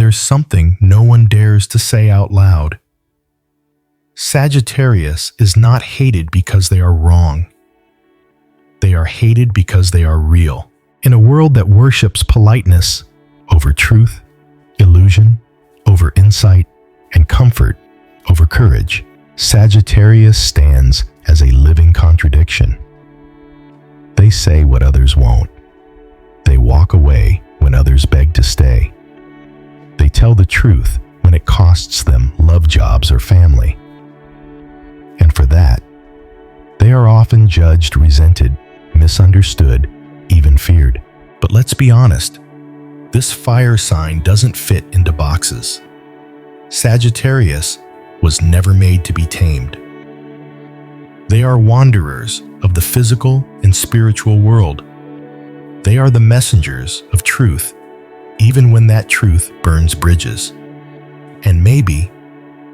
there's something no one dares to say out loud. Sagittarius is not hated because they are wrong. They are hated because they are real. In a world that worships politeness over truth, illusion over insight, and comfort over courage, Sagittarius stands as a living contradiction. They say what others won't. They walk away when others beg to stay. They tell the truth when it costs them love jobs or family. And for that, they are often judged, resented, misunderstood, even feared. But let's be honest, this fire sign doesn't fit into boxes. Sagittarius was never made to be tamed. They are wanderers of the physical and spiritual world. They are the messengers of truth, even when that truth burns bridges. And maybe,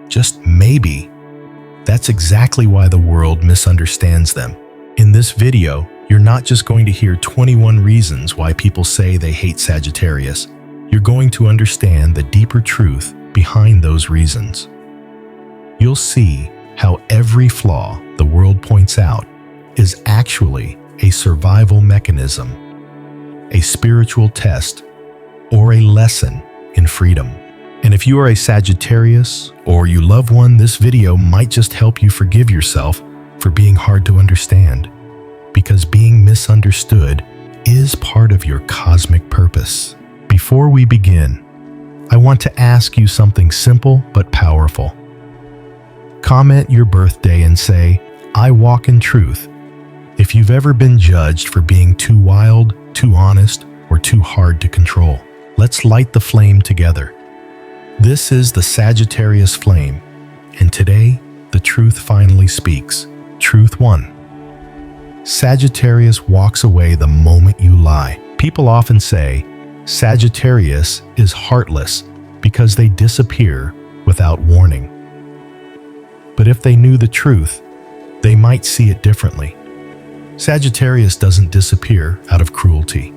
just maybe, that's exactly why the world misunderstands them. In this video, you're not just going to hear 21 reasons why people say they hate Sagittarius. You're going to understand the deeper truth behind those reasons. You'll see how every flaw the world points out is actually a survival mechanism, a spiritual test, or a lesson in freedom. And if you are a Sagittarius or you love one, this video might just help you forgive yourself for being hard to understand, because being misunderstood is part of your cosmic purpose. Before we begin, I want to ask you something simple but powerful. Comment your birthday and say, "I walk in truth," if you've ever been judged for being too wild, too honest, or too hard to control. Let's light the flame together. This is the Sagittarius Flame, and today, the truth finally speaks. Truth 1. Sagittarius walks away the moment you lie. People often say Sagittarius is heartless because they disappear without warning. But if they knew the truth, they might see it differently. Sagittarius doesn't disappear out of cruelty.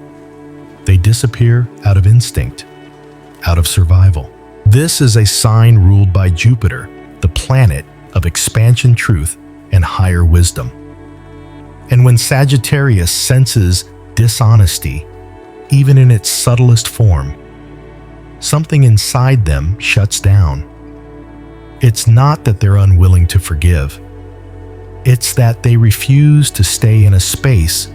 They disappear out of instinct, out of survival. This is a sign ruled by Jupiter, the planet of expansion, truth, and higher wisdom. And when Sagittarius senses dishonesty, even in its subtlest form, something inside them shuts down. It's not that they're unwilling to forgive. It's that they refuse to stay in a space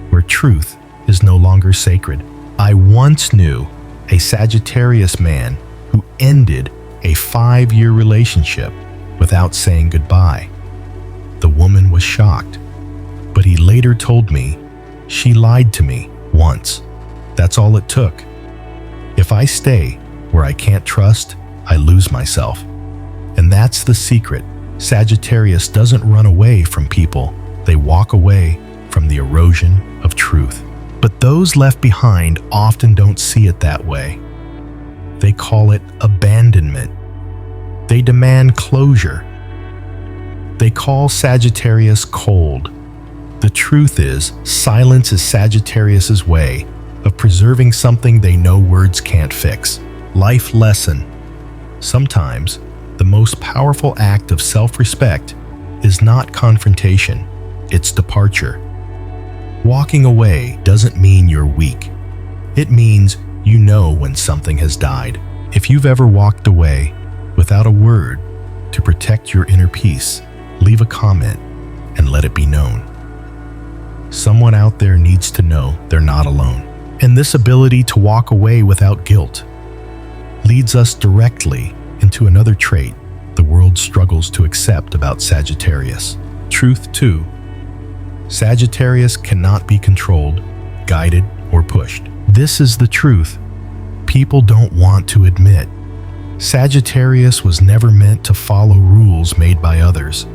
where truth is no longer sacred. I once knew a Sagittarius man who ended a 5-year relationship without saying goodbye. The woman was shocked, but he later told me she lied to me once. That's all it took. If I stay where I can't trust, I lose myself. And that's the secret. Sagittarius doesn't run away from people. They walk away from the erosion of truth. But those left behind often don't see it that way. They call it abandonment. They demand closure. They call Sagittarius cold. The truth is, silence is Sagittarius's way of preserving something they know words can't fix. Life lesson. Sometimes, the most powerful act of self-respect is not confrontation, it's departure. Walking away doesn't mean you're weak. It means you know when something has died. If you've ever walked away without a word to protect your inner peace, leave a comment and let it be known. Someone out there needs to know they're not alone. And this ability to walk away without guilt leads us directly into another trait the world struggles to accept about Sagittarius. Truth 2. Sagittarius cannot be controlled, guided, or pushed. This is the truth people don't want to admit. Sagittarius was never meant to follow rules made by others.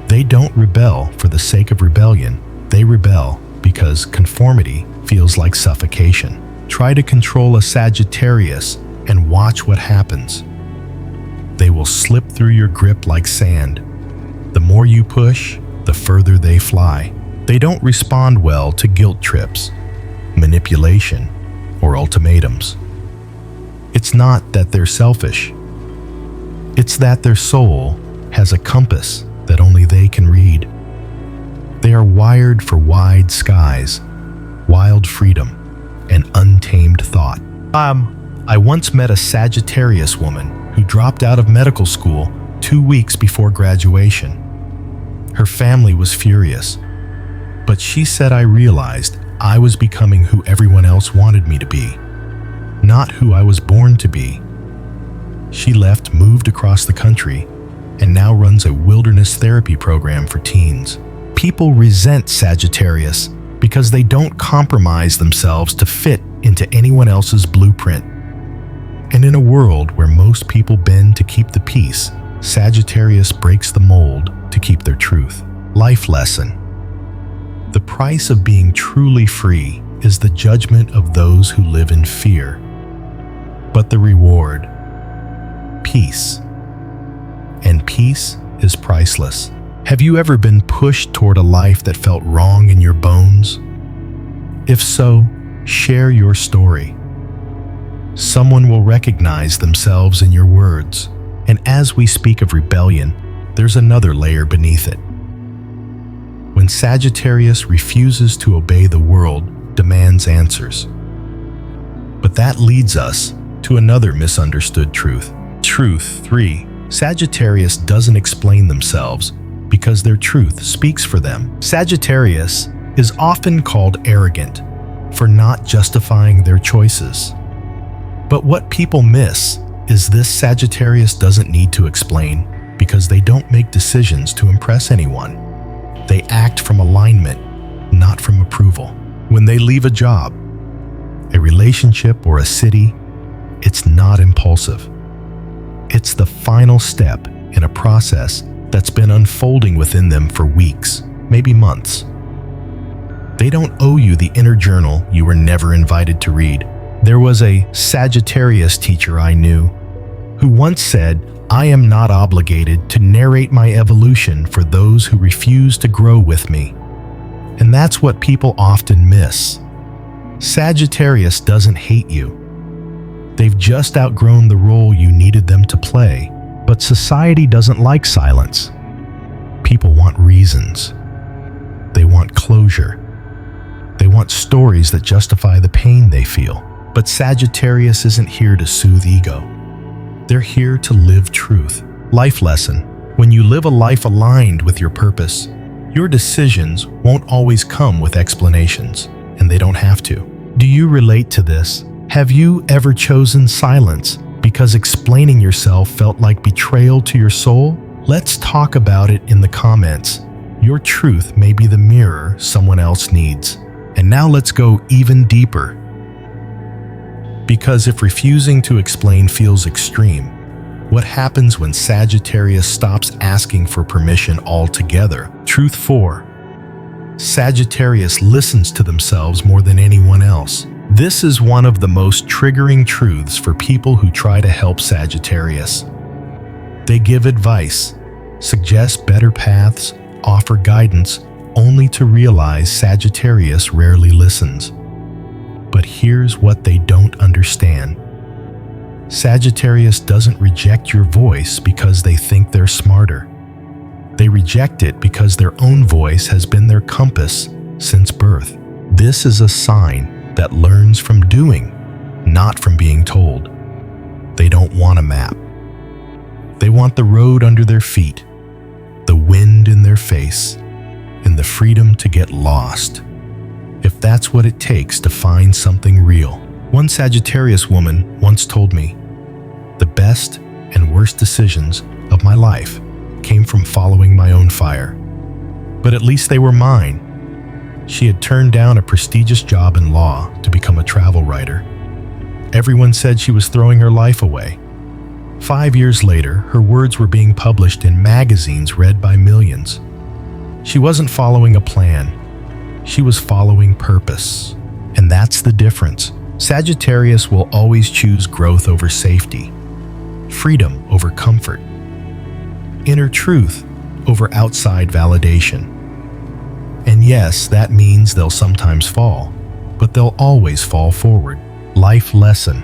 They don't rebel for the sake of rebellion. They rebel because conformity feels like suffocation. Try to control a Sagittarius and watch what happens. They will slip through your grip like sand. The more you push, the further they fly. They don't respond well to guilt trips, manipulation, or ultimatums. It's It's not that they're selfish. It's that their soul has a compass that only they can read. They are wired for wide skies, wild freedom, and untamed thought. I once met a Sagittarius woman who dropped out of medical school 2 weeks before graduation. Her family was furious, but she said, I realized I was becoming who everyone else wanted me to be, not who I was born to be. She left, moved across the country, and now runs a wilderness therapy program for teens. People resent Sagittarius because they don't compromise themselves to fit into anyone else's blueprint. And in a world where most people bend to keep the peace, Sagittarius breaks the mold to keep their truth. Life lesson. The price of being truly free is the judgment of those who live in fear. But the reward, peace. And peace is priceless. Have you ever been pushed toward a life that felt wrong in your bones? If so, share your story. Someone will recognize themselves in your words. And as we speak of rebellion, there's another layer beneath it. When Sagittarius refuses to obey, the world demands answers. But that leads us to another misunderstood truth. Truth 3. Sagittarius doesn't explain themselves because their truth speaks for them. Sagittarius is often called arrogant for not justifying their choices. But what people miss is this: Sagittarius doesn't need to explain because they don't make decisions to impress anyone. They act from alignment, not from approval. When they leave a job, a relationship, or a city, it's not impulsive. It's the final step in a process that's been unfolding within them for weeks, maybe months. They don't owe you the inner journal you were never invited to read. There was a Sagittarius teacher I knew who once said, I am not obligated to narrate my evolution for those who refuse to grow with me. And that's what people often miss. Sagittarius doesn't hate you. They've just outgrown the role you needed them to play. But society doesn't like silence. People want reasons. They want closure. They want stories that justify the pain they feel. But Sagittarius isn't here to soothe ego. They're here to live truth. Life lesson. When you live a life aligned with your purpose, your decisions won't always come with explanations, and they don't have to. Do you relate to this? Have you ever chosen silence because explaining yourself felt like betrayal to your soul? Let's talk about it in the comments. Your truth may be the mirror someone else needs. And now let's go even deeper. Because if refusing to explain feels extreme, what happens when Sagittarius stops asking for permission altogether? Truth 4. Sagittarius listens to themselves more than anyone else. This is one of the most triggering truths for people who try to help Sagittarius. They give advice, suggest better paths, offer guidance, only to realize Sagittarius rarely listens. But here's what they don't understand. Sagittarius doesn't reject your voice because they think they're smarter. They reject it because their own voice has been their compass since birth. This is a sign that learns from doing, not from being told. They don't want a map. They want the road under their feet, the wind in their face, and the freedom to get lost, if that's what it takes to find something real. One Sagittarius woman once told me, the best and worst decisions of my life came from following my own fire. But at least they were mine. She had turned down a prestigious job in law to become a travel writer. Everyone said she was throwing her life away. 5 years later, her words were being published in magazines read by millions. She wasn't following a plan. She was following purpose. And that's the difference. Sagittarius will always choose growth over safety, freedom over comfort, inner truth over outside validation. And yes, that means they'll sometimes fall, but they'll always fall forward. Life lesson.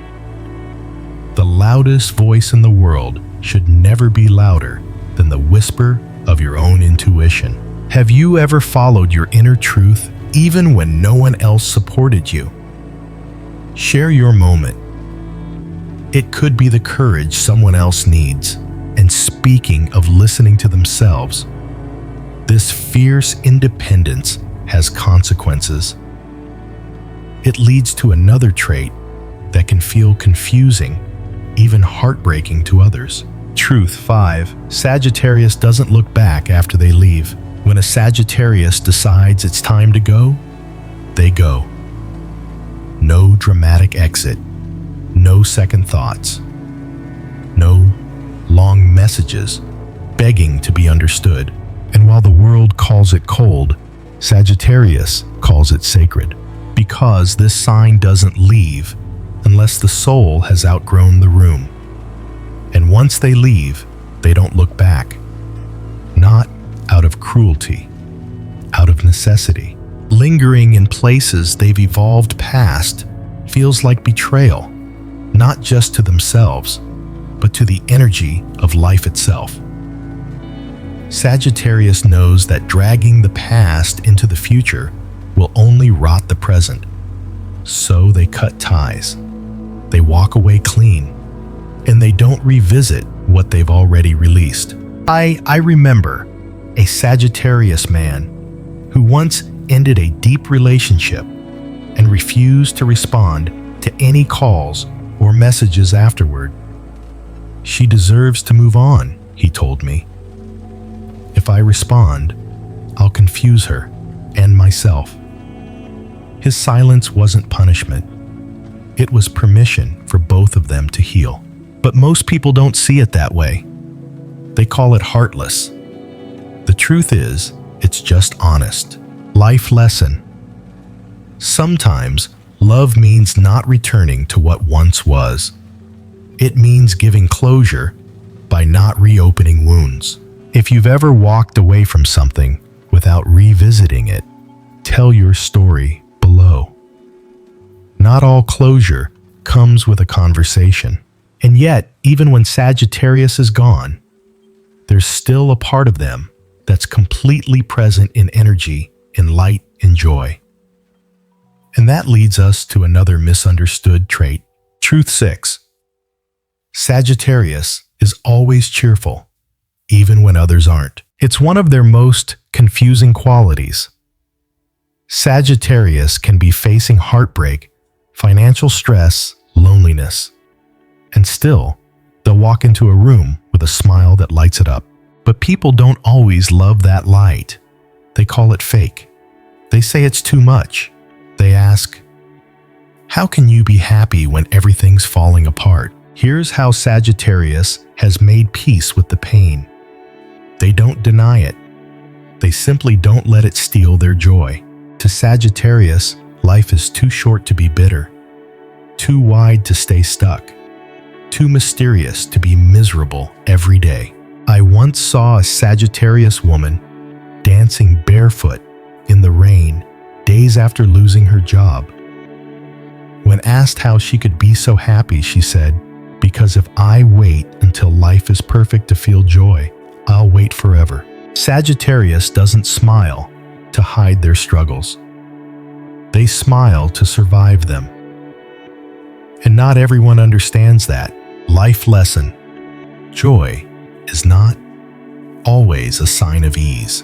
The loudest voice in the world should never be louder than the whisper of your own intuition. Have you ever followed your inner truth even when no one else supported you? Share your moment. It could be the courage someone else needs. And speaking of listening to themselves, this fierce independence has consequences. It leads to another trait that can feel confusing, even heartbreaking to others. Truth 5. Sagittarius doesn't look back after they leave. When a Sagittarius decides it's time to go, they go. No dramatic exit, no second thoughts, no long messages begging to be understood. And while the world calls it cold, Sagittarius calls it sacred, because this sign doesn't leave unless the soul has outgrown the room. And once they leave, they don't look back. Not out of cruelty, out of necessity. Lingering in places they've evolved past feels like betrayal, not just to themselves, but to the energy of life itself. Sagittarius knows that dragging the past into the future will only rot the present. So they cut ties. They walk away clean, and they don't revisit what they've already released. I remember a Sagittarius man who once ended a deep relationship and refused to respond to any calls or messages afterward. She deserves to move on, he told me. If I respond, I'll confuse her and myself. His silence wasn't punishment. It was permission for both of them to heal. But most people don't see it that way. They call it heartless. The truth is, it's just honest. Life lesson. Sometimes, love means not returning to what once was. It means giving closure by not reopening wounds. If you've ever walked away from something without revisiting it, tell your story below. Not all closure comes with a conversation. And yet, even when Sagittarius is gone, there's still a part of them that's completely present in energy, in light, and joy. And that leads us to another misunderstood trait. Truth 6. Sagittarius is always cheerful, even when others aren't. It's one of their most confusing qualities. Sagittarius can be facing heartbreak, financial stress, loneliness, and still, they'll walk into a room with a smile that lights it up. But people don't always love that light. They call it fake. They say it's too much. They ask, how can you be happy when everything's falling apart? Here's how Sagittarius has made peace with the pain. They don't deny it. They simply don't let it steal their joy. To Sagittarius, life is too short to be bitter, too wide to stay stuck, too mysterious to be miserable every day. I once saw a Sagittarius woman dancing barefoot in the rain days after losing her job. When asked how she could be so happy, she said, "Because if I wait until life is perfect to feel joy, I'll wait forever." Sagittarius doesn't smile to hide their struggles. They smile to survive them. And not everyone understands that. Life lesson. Joy is not always a sign of ease.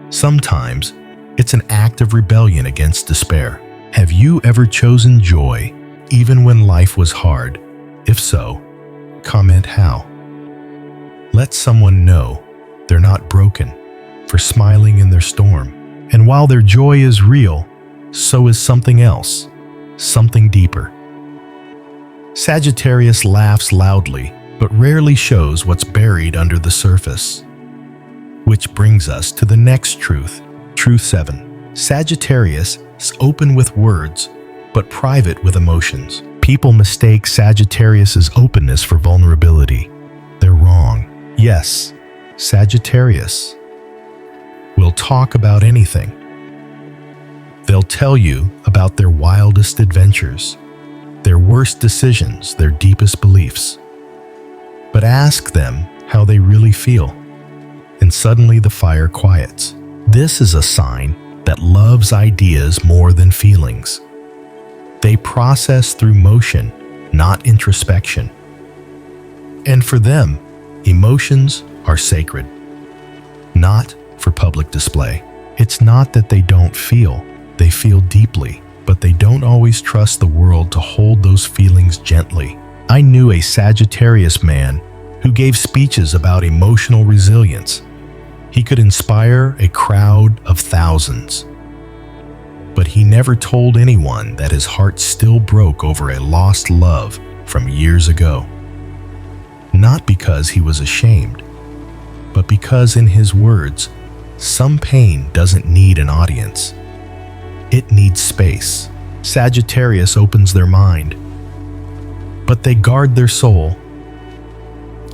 Sometimes it's an act of rebellion against despair. Have you ever chosen joy even when life was hard? If so, comment how. Let someone know they're not broken for smiling in their storm. And while their joy is real, so is something else, something deeper. Sagittarius laughs loudly, but rarely shows what's buried under the surface. Which brings us to the next truth. Truth 7. Sagittarius is open with words, but private with emotions. People mistake Sagittarius's openness for vulnerability. They're wrong. Yes, Sagittarius will talk about anything. They'll tell you about their wildest adventures, their worst decisions, their deepest beliefs. But ask them how they really feel, and suddenly the fire quiets. This is a sign that loves ideas more than feelings. They process through motion, not introspection. And for them, emotions are sacred, not for public display. It's not that they don't feel, they feel deeply, but they don't always trust the world to hold those feelings gently. I knew a Sagittarius man who gave speeches about emotional resilience. He could inspire a crowd of thousands. But he never told anyone that his heart still broke over a lost love from years ago. Not because he was ashamed, but because in his words, some pain doesn't need an audience. It needs space. Sagittarius opens their mind, but they guard their soul.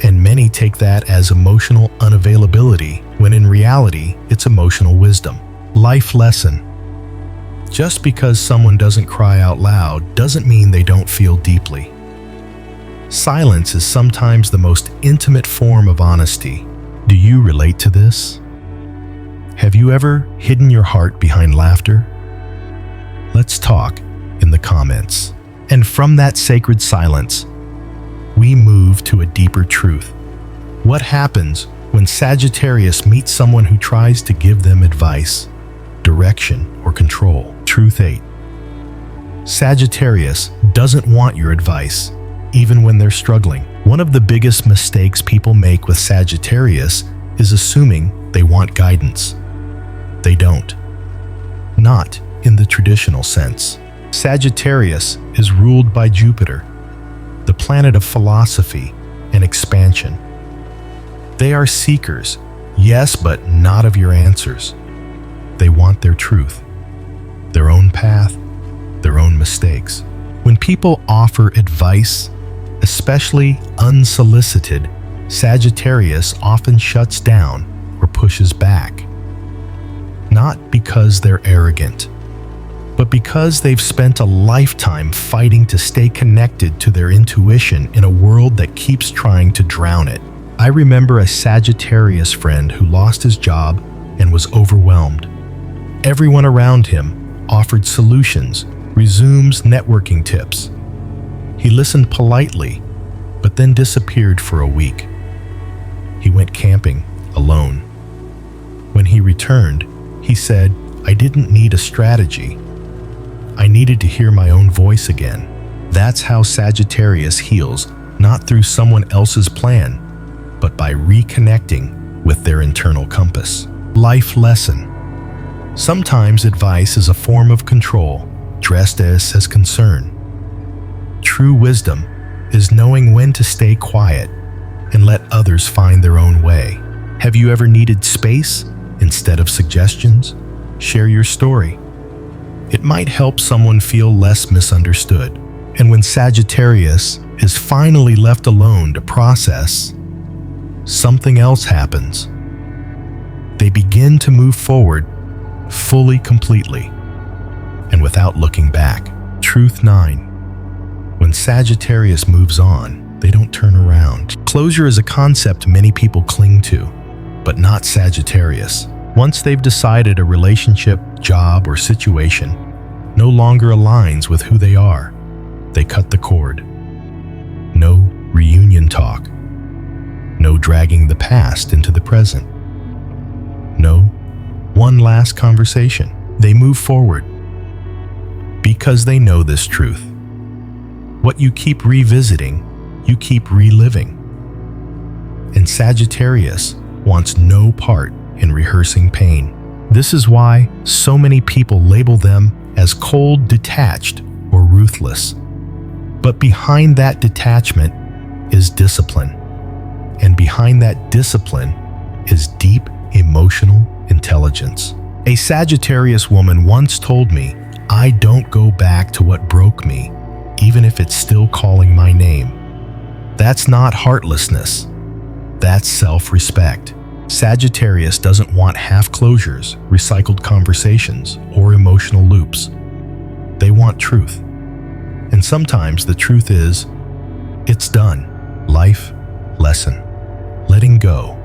And many take that as emotional unavailability, when in reality, it's emotional wisdom. Life lesson. Just because someone doesn't cry out loud doesn't mean they don't feel deeply. Silence is sometimes the most intimate form of honesty. Do you relate to this? Have you ever hidden your heart behind laughter? Let's talk in the comments. And from that sacred silence, we move to a deeper truth. What happens when Sagittarius meets someone who tries to give them advice, direction, or control? Truth 8. Sagittarius doesn't want your advice, even when they're struggling. One of the biggest mistakes people make with Sagittarius is assuming they want guidance. They don't. Not in the traditional sense. Sagittarius is ruled by Jupiter, the planet of philosophy and expansion. They are seekers, yes, but not of your answers. They want their truth, their own path, their own mistakes. When people offer advice, especially unsolicited, Sagittarius often shuts down or pushes back. Not because they're arrogant, but because they've spent a lifetime fighting to stay connected to their intuition in a world that keeps trying to drown it. I remember a Sagittarius friend who lost his job and was overwhelmed. Everyone around him offered solutions, resumes, networking tips. He listened politely, but then disappeared for a week. He went camping alone. When he returned, he said, "I didn't need a strategy. I needed to hear my own voice again." That's how Sagittarius heals, not through someone else's plan, but by reconnecting with their internal compass. Life lesson. Sometimes advice is a form of control, dressed as concern. True wisdom is knowing when to stay quiet and let others find their own way. Have you ever needed space instead of suggestions? Share your story. It might help someone feel less misunderstood. And when Sagittarius is finally left alone to process, something else happens. They begin to move forward fully, completely, and without looking back. Truth 9. When Sagittarius moves on, they don't turn around. Closure is a concept many people cling to, but not Sagittarius. Once they've decided a relationship, job, or situation no longer aligns with who they are, they cut the cord. No reunion talk. No dragging the past into the present. No one last conversation. They move forward because they know this truth. What you keep revisiting, you keep reliving. And Sagittarius wants no part in rehearsing pain. This is why so many people label them as cold, detached, or ruthless. But behind that detachment is discipline. And behind that discipline is deep emotional intelligence. A Sagittarius woman once told me, "I don't go back to what broke me, even if it's still calling my name." That's not heartlessness. That's self-respect. Sagittarius doesn't want half closures, recycled conversations, or emotional loops. They want truth. And sometimes the truth is, it's done. Life lesson. Letting go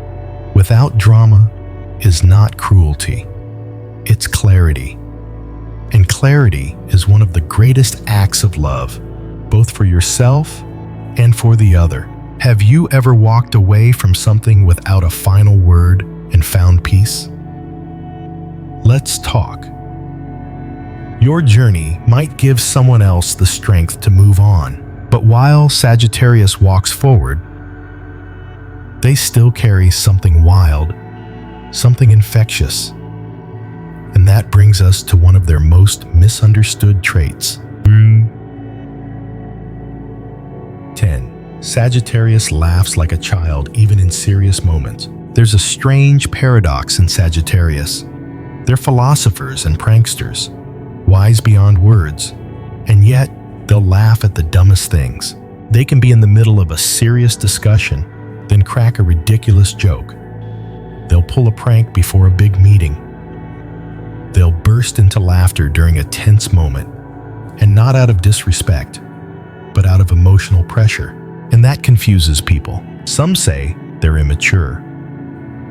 without drama is not cruelty. It's clarity. And clarity is one of the greatest acts of love, both for yourself and for the other. Have you ever walked away from something without a final word and found peace? Let's talk. Your journey might give someone else the strength to move on, but while Sagittarius walks forward, they still carry something wild, something infectious. And that brings us to one of their most misunderstood traits. 10. Sagittarius laughs like a child even in serious moments. There's a strange paradox in Sagittarius. They're philosophers and pranksters, wise beyond words, and yet they'll laugh at the dumbest things. They can be in the middle of a serious discussion, then crack a ridiculous joke. They'll pull a prank before a big meeting. They'll burst into laughter during a tense moment, and not out of disrespect, but out of emotional pressure. And that confuses people. Some say they're immature.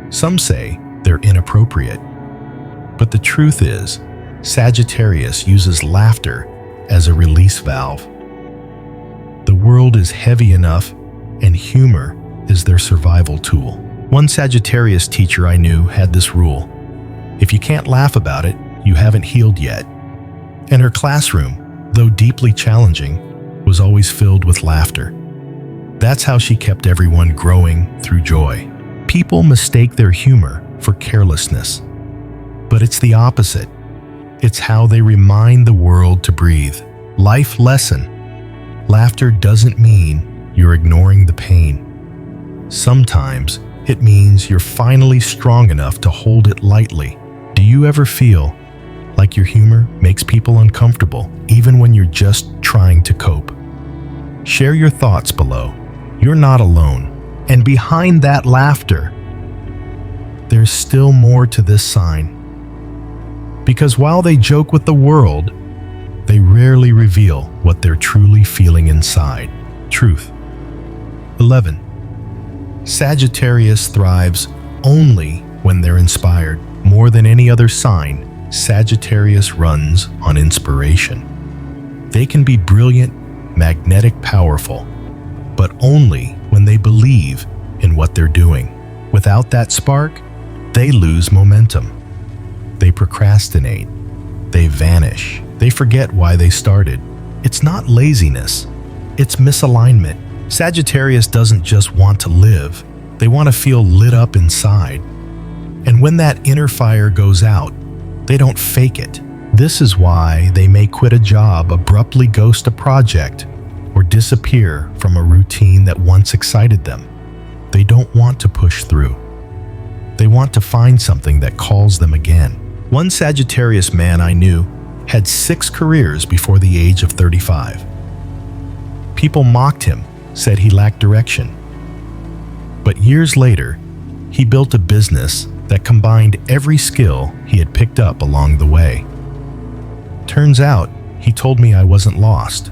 Some say they're inappropriate. But the truth is, Sagittarius uses laughter as a release valve. The world is heavy enough, and humor is their survival tool. One Sagittarius teacher I knew had this rule: if you can't laugh about it, you haven't healed yet. And her classroom, though deeply challenging, was always filled with laughter. That's how she kept everyone growing through joy. People mistake their humor for carelessness, but it's the opposite. It's how they remind the world to breathe. Life lesson. Laughter doesn't mean you're ignoring the pain. Sometimes it means you're finally strong enough to hold it lightly. Do you ever feel like your humor makes people uncomfortable, even when you're just trying to cope? Share your thoughts below. You're not alone. And behind that laughter, there's still more to this sign. Because while they joke with the world, they rarely reveal what they're truly feeling inside. Truth. 11. Sagittarius thrives only when they're inspired. More than any other sign, Sagittarius runs on inspiration. They can be brilliant, magnetic, powerful, but only when they believe in what they're doing. Without that spark, they lose momentum. They procrastinate. They vanish. They forget why they started. It's not laziness. It's misalignment. Sagittarius doesn't just want to live. They want to feel lit up inside. And when that inner fire goes out, they don't fake it. This is why they may quit a job, abruptly ghost a project, or disappear from a routine that once excited them. They don't want to push through. They want to find something that calls them again. One Sagittarius man I knew had 6 careers before the age of 35. People mocked him, said he lacked direction. But years later, he built a business that combined every skill he had picked up along the way. Turns out, he told me I wasn't lost.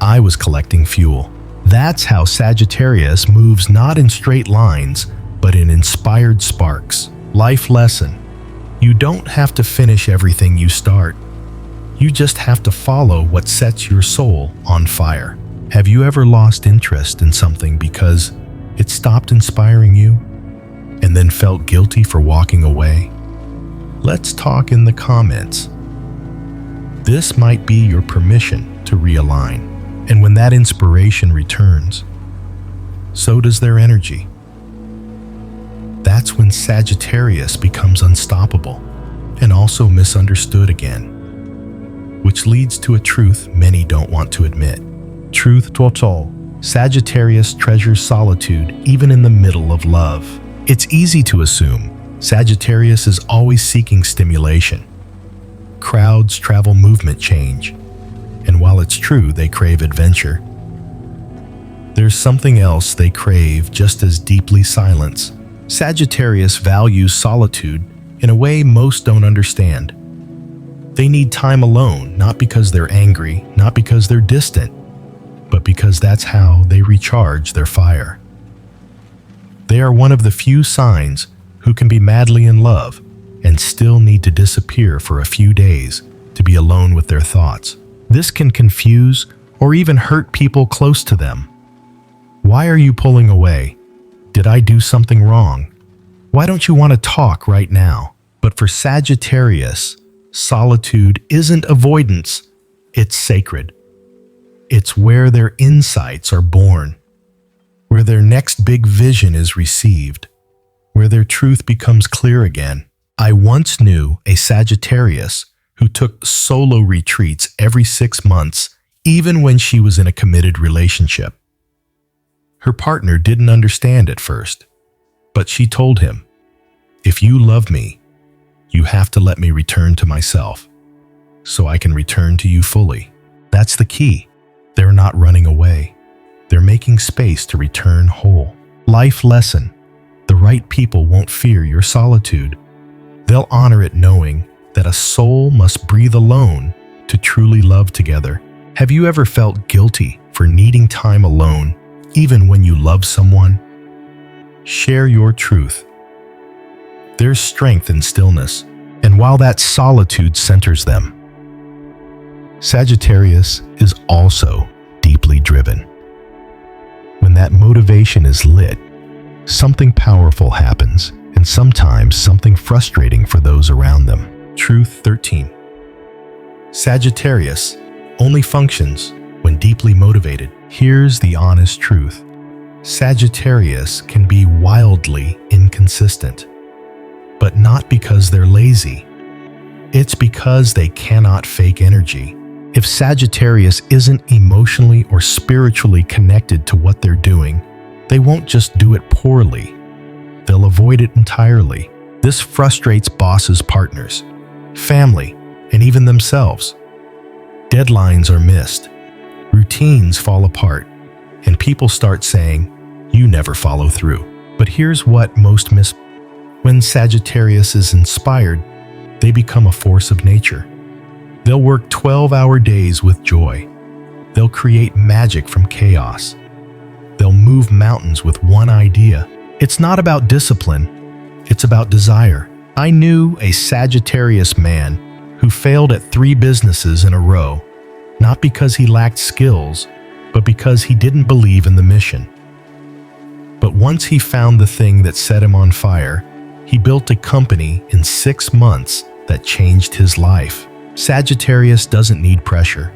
I was collecting fuel. That's how Sagittarius moves, not in straight lines, but in inspired sparks. Life lesson. You don't have to finish everything you start. You just have to follow what sets your soul on fire. Have you ever lost interest in something because it stopped inspiring you, and then felt guilty for walking away? Let's talk in the comments. This might be your permission to realign. And when that inspiration returns, so does their energy. That's when Sagittarius becomes unstoppable and also misunderstood again, which leads to a truth many don't want to admit. Truth total. Sagittarius treasures solitude even in the middle of love. It's easy to assume Sagittarius is always seeking stimulation. Crowds travel movement change, and while it's true they crave adventure, there's something else they crave just as deeply: silence. Sagittarius values solitude in a way most don't understand. They need time alone, not because they're angry, not because they're distant, but because that's how they recharge their fire. They are one of the few signs who can be madly in love and still need to disappear for a few days to be alone with their thoughts. This can confuse or even hurt people close to them. Why are you pulling away? Did I do something wrong? Why don't you want to talk right now? But for Sagittarius, solitude isn't avoidance, it's sacred. It's where their insights are born, where their next big vision is received, where their truth becomes clear again. I once knew a Sagittarius who took solo retreats every 6 months, even when she was in a committed relationship. Her partner didn't understand at first, but she told him, "If you love me, you have to let me return to myself, so I can return to you fully." That's the key. They're not running away. They're making space to return whole. Life lesson. The right people won't fear your solitude. They'll honor it knowing that a soul must breathe alone to truly love together. Have you ever felt guilty for needing time alone, even when you love someone? Share your truth. There's strength in stillness, and while that solitude centers them. Sagittarius is also deeply driven. When that motivation is lit, something powerful happens, and sometimes something frustrating for those around them. Truth 13. Sagittarius only functions when deeply motivated. Here's the honest truth. Sagittarius can be wildly inconsistent, but not because they're lazy. It's because they cannot fake energy. If Sagittarius isn't emotionally or spiritually connected to what they're doing, they won't just do it poorly. They'll avoid it entirely. This frustrates bosses, partners, family, and even themselves. Deadlines are missed, routines fall apart, and people start saying, "You never follow through." But here's what most miss. When Sagittarius is inspired, they become a force of nature. They'll work 12-hour days with joy. They'll create magic from chaos. They'll move mountains with one idea. It's not about discipline, it's about desire. I knew a Sagittarius man who failed at 3 businesses in a row, not because he lacked skills, but because he didn't believe in the mission. But once he found the thing that set him on fire, he built a company in 6 months that changed his life. Sagittarius doesn't need pressure.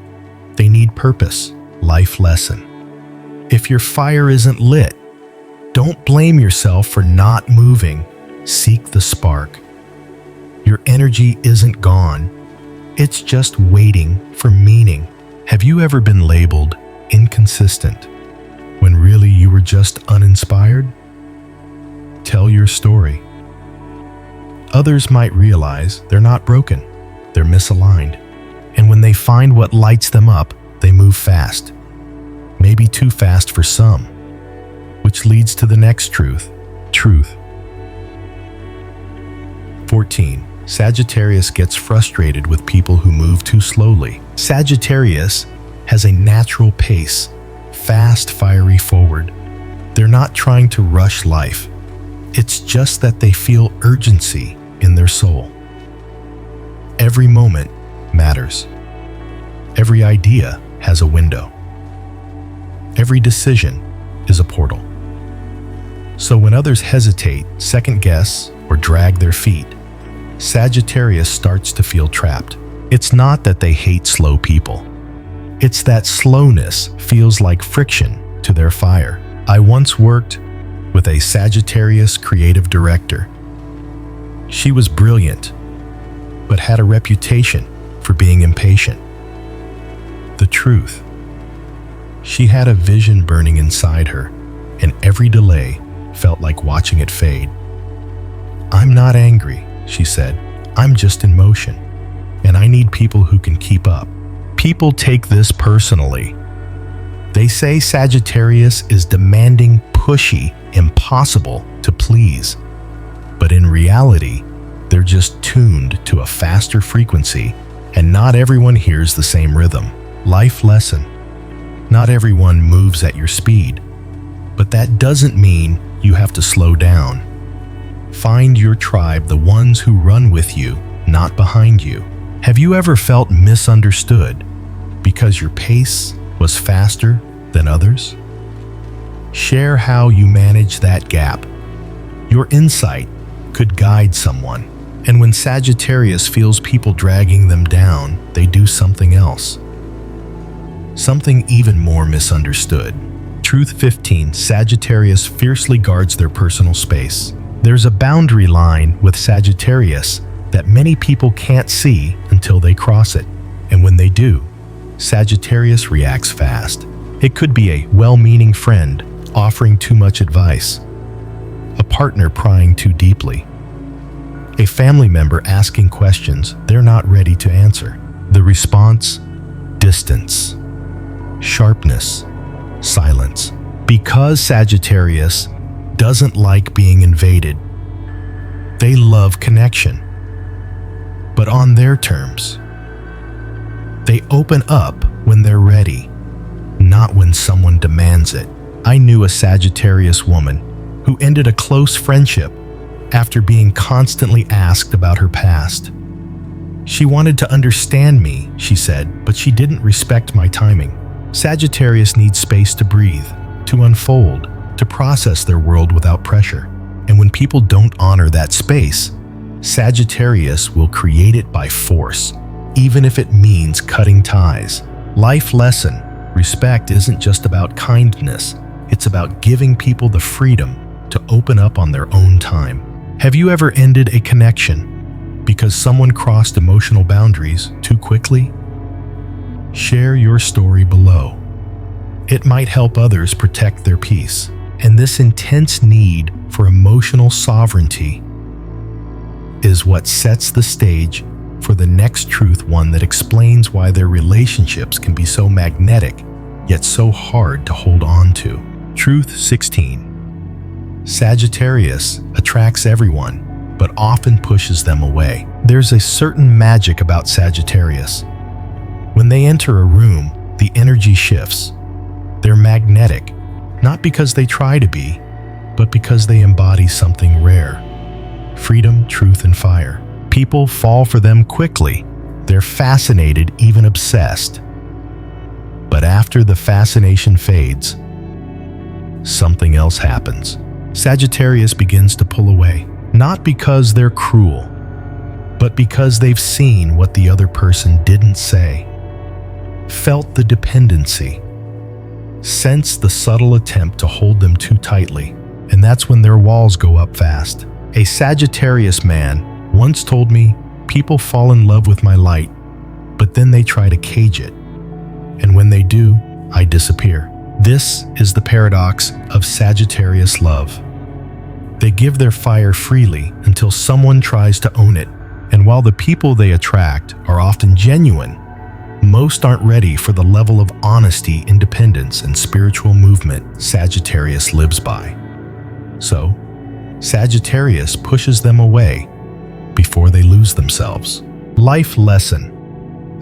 They need purpose. Life lesson. If your fire isn't lit, don't blame yourself for not moving. Seek the spark. Your energy isn't gone. It's just waiting for meaning. Have you ever been labeled inconsistent when really you were just uninspired? Tell your story. Others might realize they're not broken, they're misaligned. And when they find what lights them up, they move fast. Maybe too fast for some, which leads to the next truth. Truth 14. Sagittarius gets frustrated with people who move too slowly. Sagittarius has a natural pace, fast, fiery forward. They're not trying to rush life. It's just that they feel urgency in their soul. Every moment matters. Every idea has a window. Every decision is a portal. So when others hesitate, second guess, or drag their feet, Sagittarius starts to feel trapped. It's not that they hate slow people. It's that slowness feels like friction to their fire. I once worked with a Sagittarius creative director. She was brilliant, but had a reputation for being impatient. The truth. She had a vision burning inside her, and every delay felt like watching it fade. "I'm not angry," she said. "I'm just in motion, and I need people who can keep up." People take this personally. They say Sagittarius is demanding, pushy, impossible to please. But in reality, they're just tuned to a faster frequency And not everyone hears the same rhythm. Life lesson. Not everyone moves at your speed, but that doesn't mean you have to slow down. Find your tribe, the ones who run with you, not behind you. Have you ever felt misunderstood because your pace was faster than others? Share how you manage that gap. Your insight could guide someone. And when Sagittarius feels people dragging them down, they do something else. Something even more misunderstood. Truth 15. Sagittarius fiercely guards their personal space. There's a boundary line with Sagittarius that many people can't see until they cross it. And when they do, Sagittarius reacts fast. It could be a well-meaning friend offering too much advice, a partner prying too deeply, a family member asking questions they're not ready to answer. The response: distance, sharpness, silence. Because Sagittarius doesn't like being invaded, they love connection, but on their terms. They open up when they're ready, not when someone demands it. I knew a Sagittarius woman who ended a close friendship after being constantly asked about her past. She wanted to understand me, she said, but she didn't respect my timing. Sagittarius needs space to breathe, to unfold, to process their world without pressure. And when people don't honor that space, Sagittarius will create it by force, even if it means cutting ties. Life lesson: respect isn't just about kindness, it's about giving people the freedom to open up on their own time. Have you ever ended a connection because someone crossed emotional boundaries too quickly? Share your story below. It might help others protect their peace. And this intense need for emotional sovereignty is what sets the stage for the next truth, one that explains why their relationships can be so magnetic, yet so hard to hold on to. Truth 16. Sagittarius attracts everyone, but often pushes them away. There's a certain magic about Sagittarius. When they enter a room, the energy shifts. They're magnetic, not because they try to be, but because they embody something rare: freedom, truth, and fire. People fall for them quickly. They're fascinated, even obsessed. But after the fascination fades, something else happens. Sagittarius begins to pull away, not because they're cruel, but because they've seen what the other person didn't say, felt the dependency, sensed the subtle attempt to hold them too tightly, and that's when their walls go up fast. A Sagittarius man once told me, "People fall in love with my light, but then they try to cage it. And when they do, I disappear." This is the paradox of Sagittarius love. They give their fire freely until someone tries to own it. And while the people they attract are often genuine, most aren't ready for the level of honesty, independence, and spiritual movement Sagittarius lives by. So, Sagittarius pushes them away before they lose themselves. Life lesson: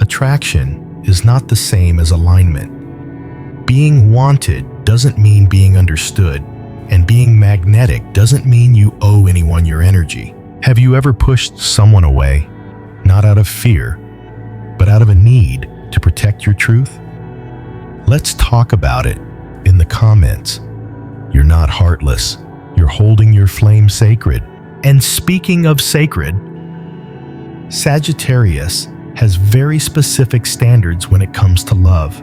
attraction is not the same as alignment. Being wanted doesn't mean being understood, and being magnetic doesn't mean you owe anyone your energy. Have you ever pushed someone away, not out of fear, but out of a need to protect your truth? Let's talk about it in the comments. You're not heartless. You're holding your flame sacred. And speaking of sacred, Sagittarius has very specific standards when it comes to love,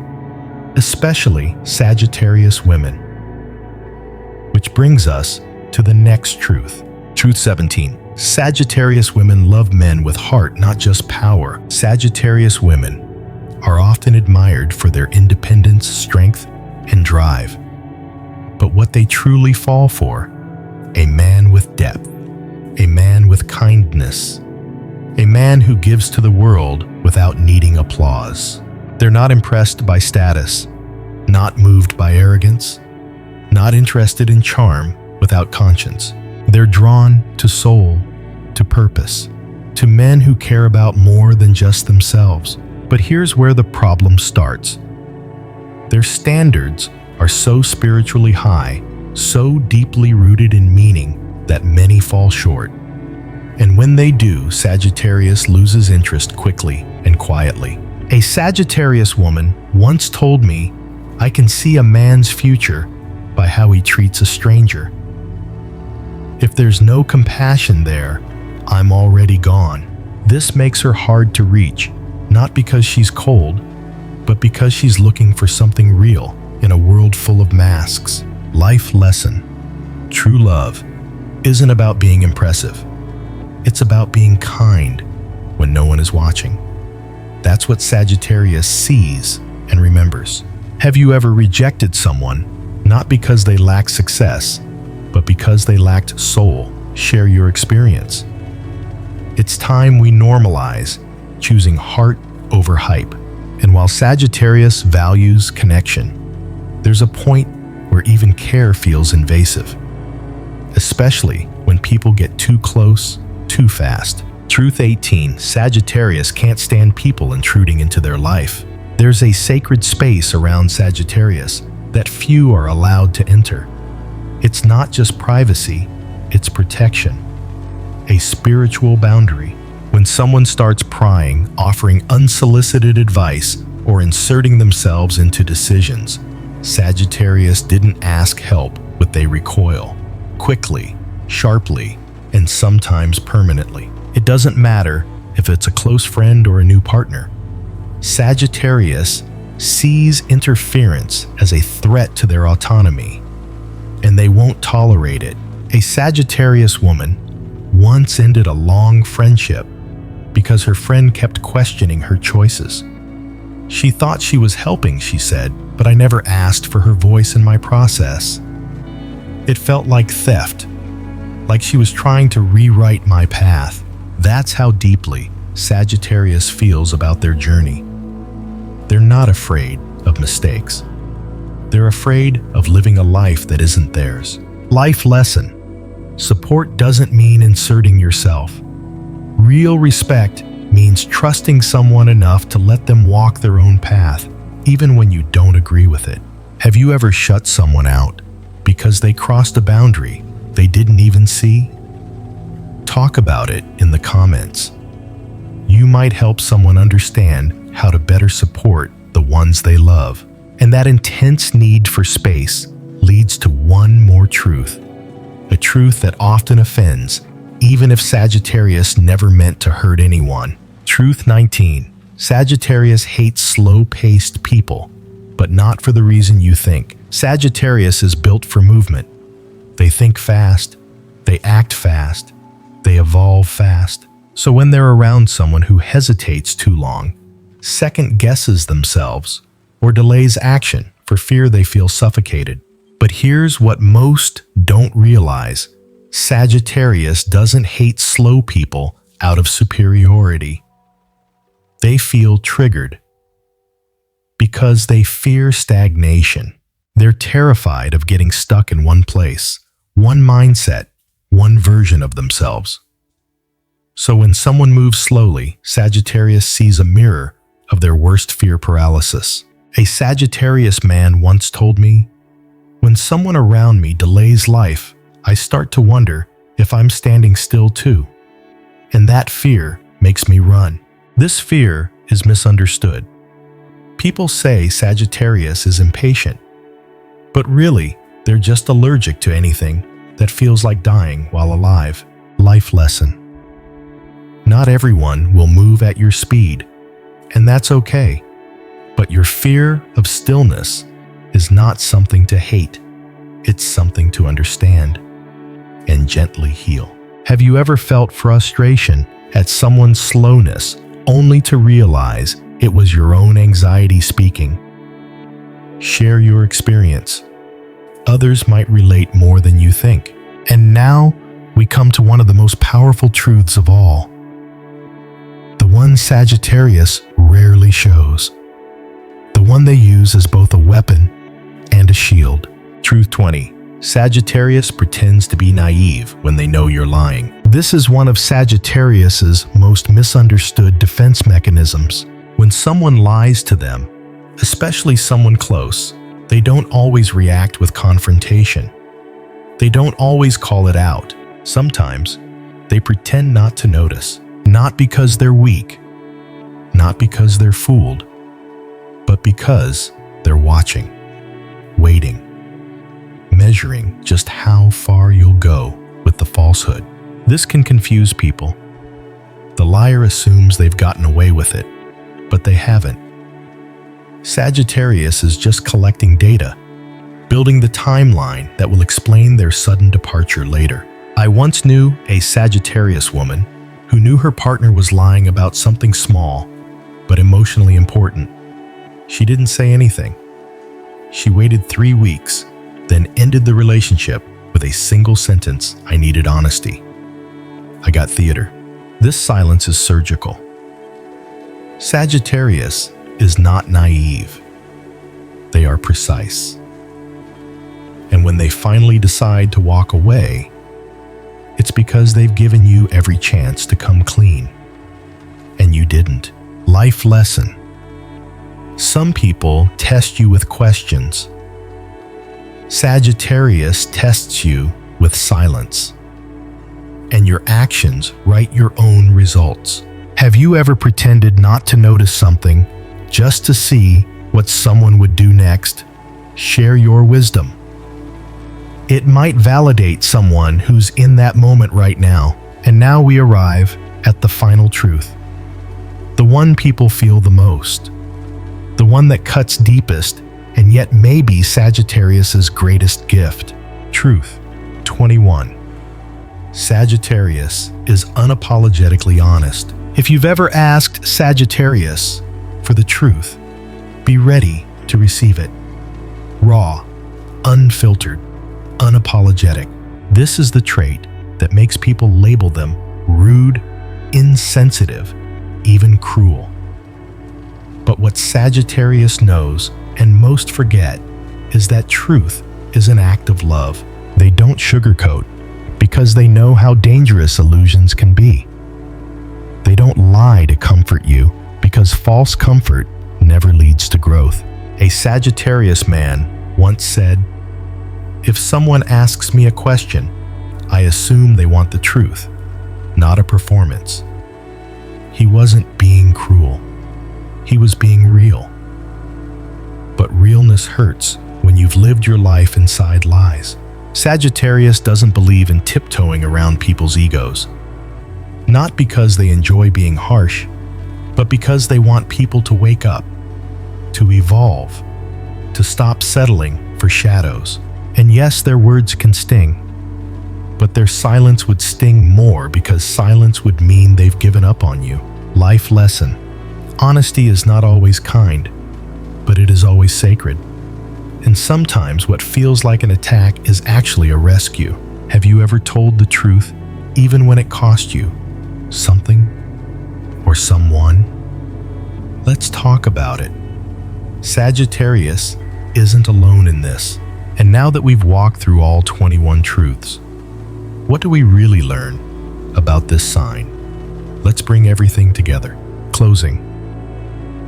especially Sagittarius women. Which brings us to the next truth. Truth 17. Sagittarius women love men with heart, not just power. Sagittarius women are often admired for their independence, strength, and drive. But what they truly fall for: a man with depth, a man with kindness, a man who gives to the world without needing applause. They're not impressed by status, not moved by arrogance, not interested in charm without conscience. They're drawn to soul, to purpose, to men who care about more than just themselves. But here's where the problem starts. Their standards are so spiritually high, so deeply rooted in meaning, that many fall short. And when they do, Sagittarius loses interest quickly and quietly. A Sagittarius woman once told me, "I can see a man's future by how he treats a stranger. If there's no compassion there, I'm already gone." This makes her hard to reach, not because she's cold, but because she's looking for something real in a world full of masks. Life lesson. True love isn't about being impressive. It's about being kind when no one is watching. That's what Sagittarius sees and remembers. Have you ever rejected someone, not because they lacked success, but because they lacked soul? Share your experience. It's time we normalize choosing heart over hype. And while Sagittarius values connection, there's a point where even care feels invasive, especially when people get too close, too fast. Truth 18. Sagittarius can't stand people intruding into their life. There's a sacred space around Sagittarius that few are allowed to enter. It's not just privacy, it's protection. A spiritual boundary. When someone starts prying, offering unsolicited advice, or inserting themselves into decisions, Sagittarius didn't ask help, but they recoil. Quickly, sharply, and sometimes permanently. It doesn't matter if it's a close friend or a new partner. Sagittarius sees interference as a threat to their autonomy, and they won't tolerate it. A Sagittarius woman once ended a long friendship because her friend kept questioning her choices. She thought she was helping, she said, but I never asked for her voice in my process. It felt like theft, like she was trying to rewrite my path. That's how deeply Sagittarius feels about their journey. They're not afraid of mistakes. They're afraid of living a life that isn't theirs. Life lesson. Support doesn't mean inserting yourself. Real respect means trusting someone enough to let them walk their own path, even when you don't agree with it. Have you ever shut someone out because they crossed a boundary they didn't even see? Talk about it in the comments. You might help someone understand how to better support the ones they love. And that intense need for space leads to one more truth. A truth that often offends, even if Sagittarius never meant to hurt anyone. Truth 19. Sagittarius hates slow-paced people, but not for the reason you think. Sagittarius is built for movement. They think fast, they act fast, they evolve fast. So when they're around someone who hesitates too long, second guesses themselves, or delays action for fear they feel suffocated. But here's what most don't realize. Sagittarius doesn't hate slow people out of superiority. They feel triggered because they fear stagnation. They're terrified of getting stuck in one place, one mindset, one version of themselves. So when someone moves slowly, Sagittarius sees a mirror of their worst fear paralysis. A Sagittarius man once told me, "When someone around me delays life, I start to wonder if I'm standing still too. And that fear makes me run." This fear is misunderstood. People say Sagittarius is impatient, but really, they're just allergic to anything that feels like dying while alive. Life lesson. Not everyone will move at your speed, and that's okay. But your fear of stillness is not something to hate. It's something to understand and gently heal. Have you ever felt frustration at someone's slowness only to realize it was your own anxiety speaking? Share your experience. Others might relate more than you think. And now we come to one of the most powerful truths of all. The one Sagittarius rarely shows. The one they use as both a weapon and a shield. Truth 20. Sagittarius pretends to be naive when they know you're lying. This is one of Sagittarius's most misunderstood defense mechanisms. When someone lies to them, especially someone close, they don't always react with confrontation. They don't always call it out. Sometimes, they pretend not to notice, not because they're weak, not because they're fooled, but because they're watching, waiting, measuring just how far you'll go with the falsehood. This can confuse people. The liar assumes they've gotten away with it, but they haven't. Sagittarius is just collecting data, building the timeline that will explain their sudden departure later. I once knew a Sagittarius woman who knew her partner was lying about something small, but emotionally important. She didn't say anything. She waited 3 weeks, then ended the relationship with a single sentence: "I needed honesty. I got theater." This silence is surgical. Sagittarius is not naive. They are precise. And when they finally decide to walk away, it's because they've given you every chance to come clean. And you didn't. Life lesson. Some people test you with questions. Sagittarius tests you with silence. And your actions write your own results. Have you ever pretended not to notice something just to see what someone would do next? Share your wisdom. It might validate someone who's in that moment right now. And now we arrive at the final truth. The one people feel the most. The one that cuts deepest, and yet may be Sagittarius's greatest gift. Truth. 21. Sagittarius is unapologetically honest. If you've ever asked Sagittarius for the truth, be ready to receive it. Raw, unfiltered, unapologetic. This is the trait that makes people label them rude, insensitive, even cruel. But what Sagittarius knows, and most forget, is that truth is an act of love. They don't sugarcoat, because they know how dangerous illusions can be. They don't lie to comfort you, because false comfort never leads to growth. A Sagittarius man once said, "If someone asks me a question, I assume they want the truth, not a performance." He wasn't being cruel. He was being real. But realness hurts when you've lived your life inside lies. Sagittarius doesn't believe in tiptoeing around people's egos. Not because they enjoy being harsh, but because they want people to wake up, to evolve, to stop settling for shadows. And yes, their words can sting, but their silence would sting more because silence would mean they've given up on you. Life lesson. Honesty is not always kind, but it is always sacred. And sometimes what feels like an attack is actually a rescue. Have you ever told the truth, even when it cost you something or someone? Let's talk about it. Sagittarius isn't alone in this. And now that we've walked through all 21 truths, what do we really learn about this sign? Let's bring everything together. Closing.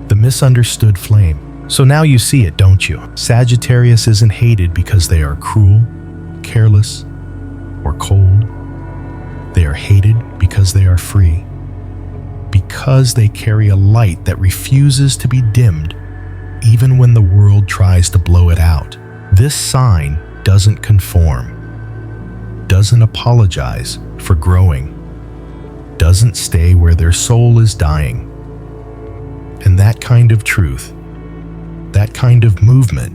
The misunderstood flame. So now you see it, don't you? Sagittarius isn't hated because they are cruel, careless, or cold. They are hated because they are free. Because they carry a light that refuses to be dimmed, even when the world tries to blow it out. This sign doesn't conform, doesn't apologize for growing, doesn't stay where their soul is dying. And that kind of truth, that kind of movement,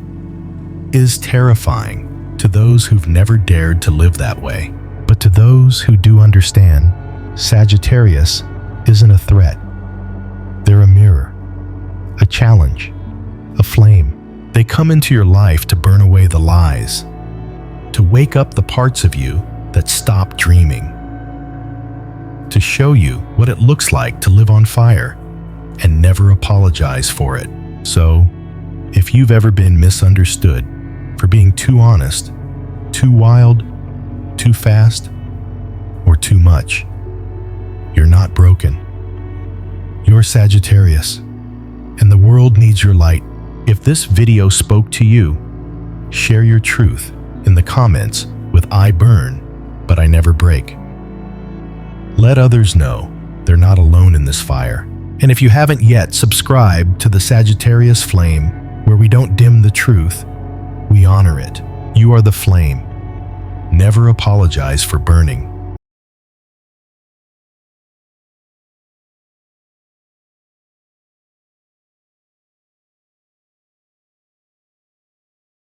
is terrifying to those who've never dared to live that way. But to those who do understand, Sagittarius isn't a threat. They're a mirror, a challenge, a flame. They come into your life to burn away the lies, to wake up the parts of you that stop dreaming, to show you what it looks like to live on fire and never apologize for it. So, if you've ever been misunderstood for being too honest, too wild, too fast, or too much. You're not broken. You're Sagittarius, and the world needs your light. If this video spoke to you, share your truth in the comments with "I burn, but I never break." Let others know they're not alone in this fire. And if you haven't yet, subscribe to the Sagittarius Flame, where we don't dim the truth, we honor it. You are the flame. Never apologize for burning.